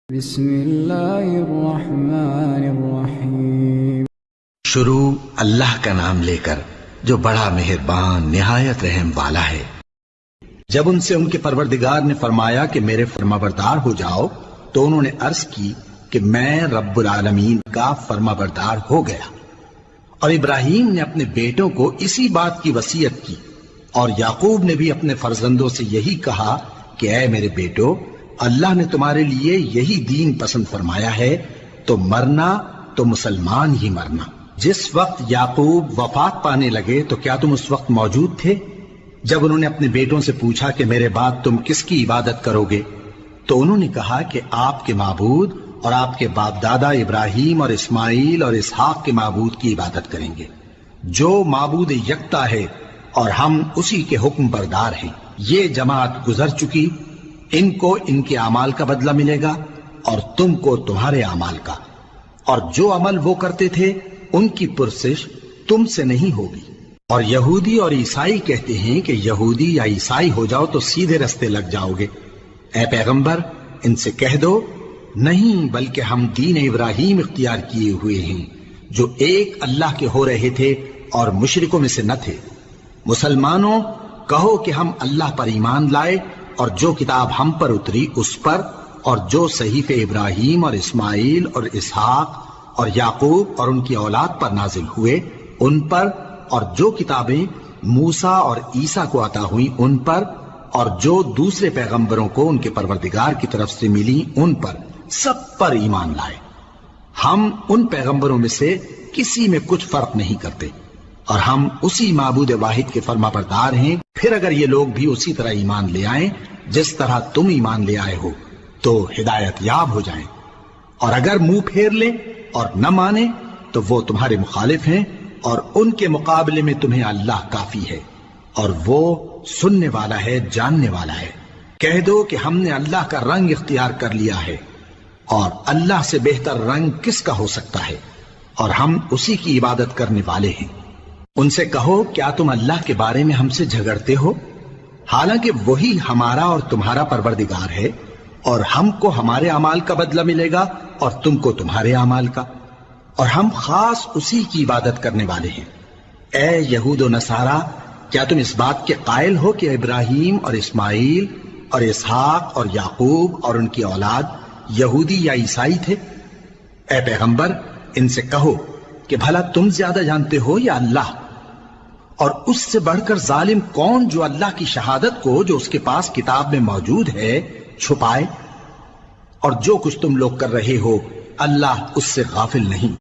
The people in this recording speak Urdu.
بسم اللہ الرحمن الرحیم۔ شروع اللہ کا نام لے کر جو بڑا مہربان نہایت رحم والا ہے۔ جب ان سے ان کے پروردگار نے فرمایا کہ میرے فرمانبردار ہو جاؤ تو انہوں نے عرض کی کہ میں رب العالمین کا فرمانبردار ہو گیا۔ اور ابراہیم نے اپنے بیٹوں کو اسی بات کی وصیت کی، اور یعقوب نے بھی اپنے فرزندوں سے یہی کہا کہ اے میرے بیٹو، اللہ نے تمہارے لیے یہی دین پسند فرمایا ہے، تو مرنا تو مسلمان ہی مرنا۔ جس وقت یعقوب وفات پانے لگے تو کیا تم اس وقت موجود تھے جب انہوں نے اپنے بیٹوں سے پوچھا کہ میرے بعد تم کس کی عبادت کرو گے؟ تو انہوں نے کہا کہ آپ کے معبود اور آپ کے باپ دادا ابراہیم اور اسماعیل اور اسحاق کے معبود کی عبادت کریں گے، جو معبود یکتا ہے اور ہم اسی کے حکم بردار ہیں۔ یہ جماعت گزر چکی، ان کو ان کے اعمال کا بدلہ ملے گا اور تم کو تمہارے اعمال کا، اور جو عمل وہ کرتے تھے ان کی پرسش تم سے نہیں ہوگی۔ اور یہودی اور عیسائی کہتے ہیں کہ یہودی یا عیسائی ہو جاؤ تو سیدھے رستے لگ جاؤ گے۔ اے پیغمبر، ان سے کہہ دو نہیں، بلکہ ہم دین ابراہیم اختیار کیے ہوئے ہیں، جو ایک اللہ کے ہو رہے تھے اور مشرکوں میں سے نہ تھے۔ مسلمانوں، کہو کہ ہم اللہ پر ایمان لائے اور جو کتاب ہم پر اتری اس پر، اور جو صحیفے ابراہیم اور اسماعیل اور اسحاق اور یعقوب اور ان کی اولاد پر نازل ہوئے ان پر، اور جو کتابیں موسیٰ اور عیسیٰ کو عطا ہوئیں ان پر، اور جو دوسرے پیغمبروں کو ان کے پروردگار کی طرف سے ملی ان پر، سب پر ایمان لائے۔ ہم ان پیغمبروں میں سے کسی میں کچھ فرق نہیں کرتے، اور ہم اسی معبود واحد کے فرمانبردار ہیں۔ پھر اگر یہ لوگ بھی اسی طرح ایمان لے آئیں جس طرح تم ایمان لے آئے ہو تو ہدایت یاب ہو جائیں، اور اگر منہ پھیر لیں اور نہ مانیں تو وہ تمہارے مخالف ہیں، اور ان کے مقابلے میں تمہیں اللہ کافی ہے، اور وہ سننے والا ہے، جاننے والا ہے۔ کہہ دو کہ ہم نے اللہ کا رنگ اختیار کر لیا ہے، اور اللہ سے بہتر رنگ کس کا ہو سکتا ہے، اور ہم اسی کی عبادت کرنے والے ہیں۔ ان سے کہو کیا تم اللہ کے بارے میں ہم سے جھگڑتے ہو، حالانکہ وہی ہمارا اور تمہارا پروردگار ہے، اور ہم کو ہمارے اعمال کا بدلہ ملے گا اور تم کو تمہارے اعمال کا، اور ہم خاص اسی کی عبادت کرنے والے ہیں۔ اے یہود و نصارا، کیا تم اس بات کے قائل ہو کہ ابراہیم اور اسماعیل اور اسحاق اور یعقوب اور ان کی اولاد یہودی یا عیسائی تھے؟ اے پیغمبر، ان سے کہو کہ بھلا تم زیادہ جانتے ہو یا اللہ؟ اور اس سے بڑھ کر ظالم کون جو اللہ کی شہادت کو جو اس کے پاس کتاب میں موجود ہے چھپائے؟ اور جو کچھ تم لوگ کر رہے ہو اللہ اس سے غافل نہیں۔